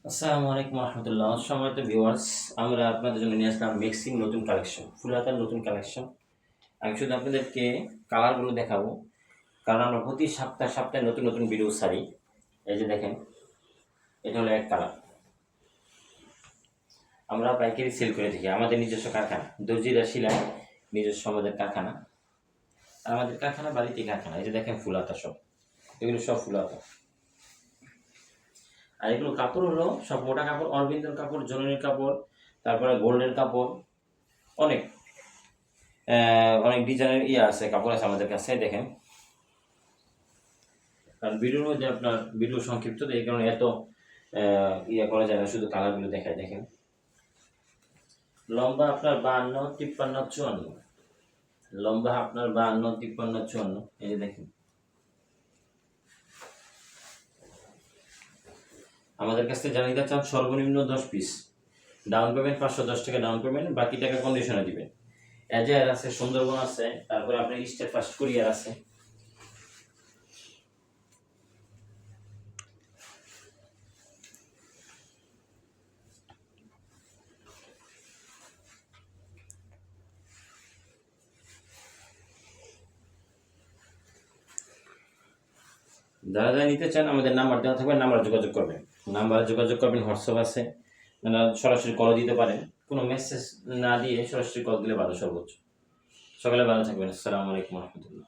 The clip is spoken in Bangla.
আসসালামু আলাইকুম রহমতুল্লাহ। সম্মানিত ভিউয়ার্স, আমরা আপনাদের জন্য নিয়ে আসলাম মিক্সিং নতুন কালেকশন, ফুল হাতার নতুন কালেকশন। আমি শুধু আপনাদেরকে কালারগুলো দেখাবো, কারণ আমরা প্রতি সপ্তাহে সপ্তাহে নতুন নতুন ভিডিও ছাড়ি। এই যে দেখেন, এটা হলো এক কালার। আমরা পাইকারি সেল করে থাকি, আমাদের নিজস্ব কারখানা, দর্জিরা শিলা নিজস্ব আমাদের কারখানা। আর আমাদের কারখানা বাড়িতে কারখানা। এই যে দেখেন ফুল হাতা, সব এগুলো সব ফুল হাতা। আর এগুলো কাপড় হলো সব মোটা কাপড়, অরবিন্দর কাপড়, জননীর কাপড়, তারপরে গোল্ডের কাপড়, অনেক অনেক ডিজাইনের আছে, কাপড় আছে আমাদের কাছে। দেখেন, কারণ ভিডিওর মধ্যে আপনার ভিডিও সংক্ষিপ্ত, এই কারণে এত করা যায় না, শুধু কালারগুলো দেখায়। দেখেন, লম্বা আপনার 52, 53, 54। লম্বা আপনার 52, 53, 54। এই যে দেখেন, আমাদের কাছ থেকে জানিয়ে চান সর্বনিম্ন 10 পিস, ডাউন পেমেন্ট 510 টাকা ডাউন পেমেন্ট, বাকি টাকা কন্ডিশনে দিবেন। এজায়ার আছে, সুন্দরবন আছে, তারপরে আপনার স্টেট ফার্স্ট কুরিয়ার আছে। যারা যারা নিতে চান আমাদের নাম্বার দেওয়া থাকবে, নাম্বারে যোগাযোগ করবেন। হোয়াটসঅ্যাপ আছে, সরাসরি কল দিতে পারেন। কোনো মেসেজ না দিয়ে সরাসরি কল দিলে ভালো, সর্বোচ্চ। সকালে ভালো থাকবেন। আসসালামু আলাইকুম রহমতুল্লাহ।